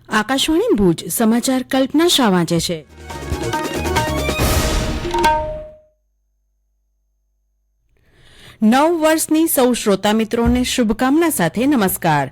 આકાશવાણી ભુજ સમાચાર કલ્પના શાહ વાંચે છે. નવ વર્ષની સૌ શ્રોતા મિત્રોને શુભકામના સાથે નમસ્કાર.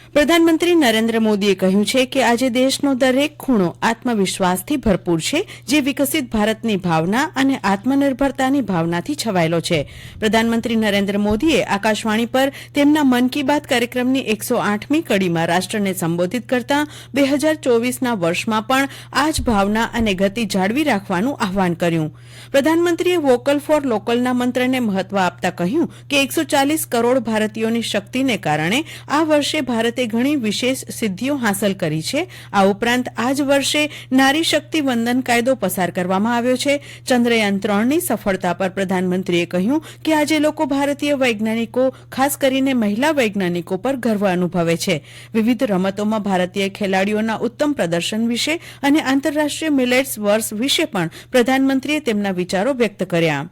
પ્રધાનમંત્રી નરેન્દ્ર મોદીએ કહ્યું છે કે આજે દેશનો દરેક ખૂણો આત્મવિશ્વાસથી ભરપૂર છે, જે વિકસિત ભારતની ભાવના અને આત્મનિર્ભરતાની ભાવનાથી છવાયેલો છે. પ્રધાનમંત્રી નરેન્દ્ર મોદીએ આકાશવાણી પર તેમના મન કી બાત કાર્યક્રમની 108મી કડીમાં રાષ્ટ્રને સંબોધિત કરતા 2024ના વર્ષમાં પણ આ જ ભાવના અને ગતિ જાળવી રાખવાનું આહવાન કર્યું. પ્રધાનમંત્રીએ વોકલ ફોર લોકલના મંત્રને મહત્વ આપતા કહ્યું કે 140 કરોડ ભારતીયોની શક્તિને કારણે આ વર્ષે ભારતે ઘણી વિશેષ સિદ્ધિઓ હાંસલ કરી છે. આ ઉપરાંત આ જ વર્ષે નારી શક્તિ વંદન કાયદો પસાર કરવામાં આવ્યો છે. ચંદ્રયાન 3ની સફળતા પર પ્રધાનમંત્રીએ કહ્યું કે આજે લોકો ભારતીય વૈજ્ઞાનિકો, ખાસ કરીને મહિલા વૈજ્ઞાનિકો પર ગર્વ અનુભવે છે. વિવિધ રમતોમાં ભારતીય ખેલાડીઓના ઉત્તમ પ્રદર્શન વિશે અને આંતરરાષ્ટ્રીય મિલેટ્સ વર્ષ વિશે પણ પ્રધાનમંત્રીએ તેમના વિચારો વ્યક્ત કર્યા.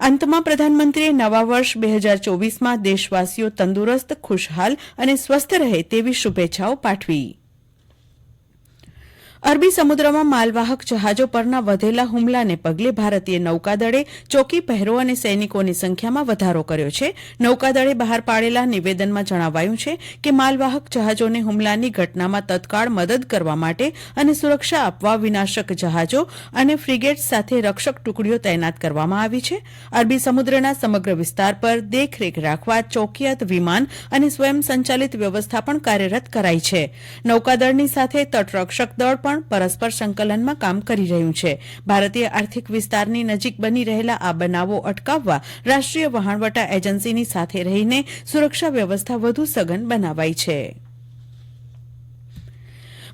અંતમાં પ્રધાનમંત્રીએ નવા વર્ષ 2024માં દેશવાસીઓ તંદુરસ્ત, ખુશહાલ અને સ્વસ્થ રહે તેવી શુભેચ્છાઓ પાઠવી. અરબી સમુદ્રમાં માલવાહક જહાજો પરના વધેલા હુમલાને પગલે ભારતીય નૌકાદળે ચોકી પહેરો અને સૈનિકોની સંખ્યામાં વધારો કર્યો છે. નૌકાદળે બહાર પાડેલા નિવેદનમાં જણાવાયું છે કે માલવાહક જહાજોને હુમલાની ઘટનામાં તત્કાળ મદદ કરવા માટે અને સુરક્ષા આપવા વિનાશક જહાજો અને ફ્રિગેટ્સ સાથે રક્ષક ટુકડીઓ તૈનાત કરવામાં આવી છે. અરબી સમુદ્રના સમગ્ર વિસ્તાર પર દેખરેખ રાખવા ચોકિયાત વિમાન અને સ્વયં સંચાલિત વ્યવસ્થા પણ કાર્યરત કરાઈ છે. નૌકાદળની સાથે તટરક્ષક દળ પણ પરસ્પર સંકલનમાં કામ કરી રહ્યું છે. ભારતીય આર્થિક વિસ્તારની નજીક બની રહેલા આ બનાવો અટકાવવા રાષ્ટ્રીય વહાણવટા એજન્સીની સાથે રહીને સુરક્ષા વ્યવસ્થા વધુ સઘન બનાવાઈ છે.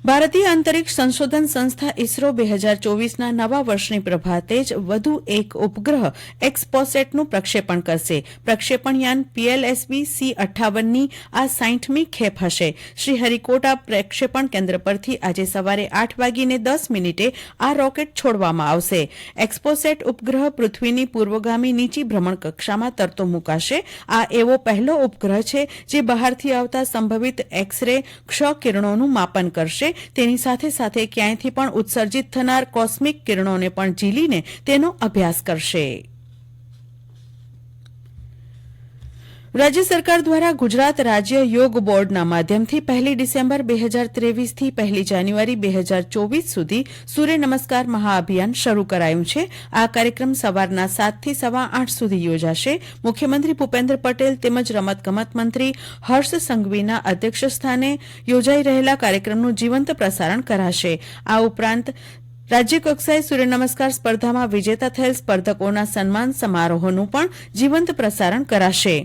ભારતીય અંતરિક્ષ સંશોધન સંસ્થા ઇસરો 2024ના નવા વર્ષની પ્રભાતે જ વધુ એક ઉપગ્રહ એક્સપોસેટનું પ્રક્ષેપણ કરશે. પ્રક્ષેપણયાન PLSB-C58ની આ 60મી ખેપ હશે. શ્રીહરિકોટા પ્રક્ષેપણ કેન્દ્ર પરથી આજે સવારે 8:10 આ રોકેટ છોડવામાં આવશે. એક્સપોસેટ ઉપગ્રહ પૃથ્વીની પૂર્વગામી નીચી ભ્રમણકક્ષામાં તરતો મૂકાશે. આ એવો પહેલો ઉપગ્રહ છે જે બહારથી આવતા સંભવિત એક્સ-રે, ક્ષ કિરણોનું માપન કરશે. તેની સાથે સાથે ક્યાંયથી પણ ઉત્સર્જિત થનાર કોસ્મિક કિરણોને પણ ઝીલીને તેનો અભ્યાસ કરશે. રાજ્ય સરકાર દ્વારા ગુજરાત રાજ્ય યોગ બોર્ડના માધ્યમથી 1 ડિસેમ્બર 2023થી 1 જાન્યુઆરી 2024 સુધી સૂર્ય નમસ્કાર મહાઅભિયાન શરૂ કરાયું છે. આ કાર્યક્રમ સવારના 7થી 8:15 સુધી યોજાશે. મુખ્યમંત્રી ભૂપેન્દ્ર પટેલ તેમજ રમતગમત મંત્રી હર્ષ સંઘવીના અધ્યક્ષસ્થાને યોજાઈ રહેલા કાર્યક્રમનું જીવંત પ્રસારણ કરાશે. આ ઉપરાંત રાજ્ય કક્ષાએ સૂર્ય નમસ્કાર સ્પર્ધામાં વિજેતા થયેલ સ્પર્ધકોના સન્માન સમારોહનું પણ જીવંત પ્રસારણ કરાશે.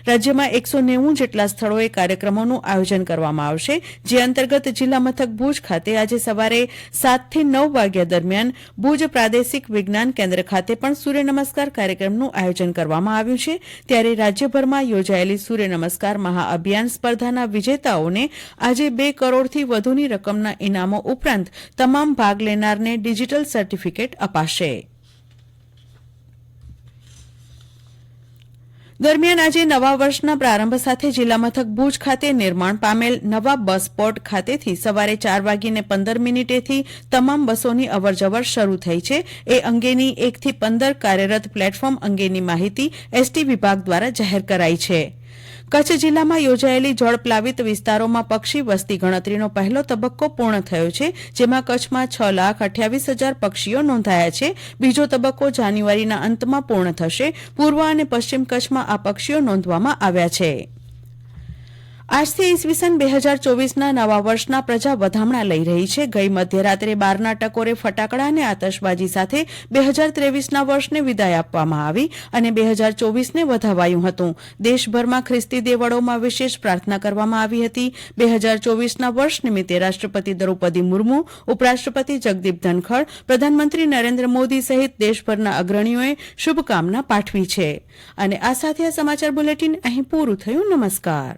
રાજ્યમાં 190 જેટલા સ્થળોએ કાર્યક્રમોનું આયોજન કરવામાં આવશે, જે અંતર્ગત જિલ્લા મથક ભુજ ખાતે આજે સવારે 7થી 9 વાગ્યા દરમિયાન ભુજ પ્રાદેશિક વિજ્ઞાન કેન્દ્ર ખાતે પણ સૂર્ય નમસ્કાર કાર્યક્રમનું આયોજન કરવામાં આવ્યું છે. ત્યારે રાજ્યભરમાં યોજાયેલી સૂર્ય નમસ્કાર મહાઅભિયાન સ્પર્ધાના વિજેતાઓને આજે 2 કરોડથી વધુની રકમના ઇનામો ઉપરાંત તમામ ભાગ લેનારને ડિજિટલ સર્ટિફિકેટ અપાશે. દરમિયાન આજે નવા વર્ષના પ્રારંભ સાથે જિલ્લા મથક ભુજ ખાતે નિર્માણ પામેલ નવા બસ પોર્ટ ખાતેથી સવારે 4:15થી તમામ બસોની અવરજવર શરૂ થઈ છે. એ અંગેની 1 થી 15 કાર્યરત પ્લેટફોર્મ અંગેની માહિતી એસટી વિભાગ દ્વારા જાહેર કરાઈ છે. કચ્છ જિલ્લામાં યોજાયેલી જળપ્લાવિત વિસ્તારોમાં પક્ષી વસ્તી ગણતરીનો પહેલો તબક્કો પૂર્ણ થયો છે, જેમાં કચ્છમાં 6,28,000 પક્ષીઓ નોંધાયા છે. બીજો તબક્કો જાન્યુઆરીના અંતમાં પૂર્ણ થશે. પૂર્વ અને પશ્ચિમ કચ્છમાં આ પક્ષીઓ નોંધવામાં આવ્યા છે. આજથી ઈસવીસન 2024ના નવા વર્ષના પ્રજા વધામણા લઈ રહી છે. ગઈ મધ્યરાત્રે 12ના ટકોરે ફટાકડા અને આતશબાજી સાથે 2023ના વર્ષને વિદાય આપવામાં આવી અને 2024ને વધાવાયું હતું. દેશભરમાં ખ્રિસ્તી દેવળોમાં વિશેષ પ્રાર્થના કરવામાં આવી હતી. 2024ના વર્ષ નિમિત્તે રાષ્ટ્રપતિ દ્રૌપદી મુર્મુ, ઉપરાષ્ટ્રપતિ જગદીપ ધનખડ, પ્રધાનમંત્રી નરેન્દ્ર મોદી સહિત દેશભરના અગ્રણીઓએ શુભકામના પાઠવી છે. અને આ સાથે આ સમાચાર બુલેટિન અહીં પૂરું થયું. નમસ્કાર.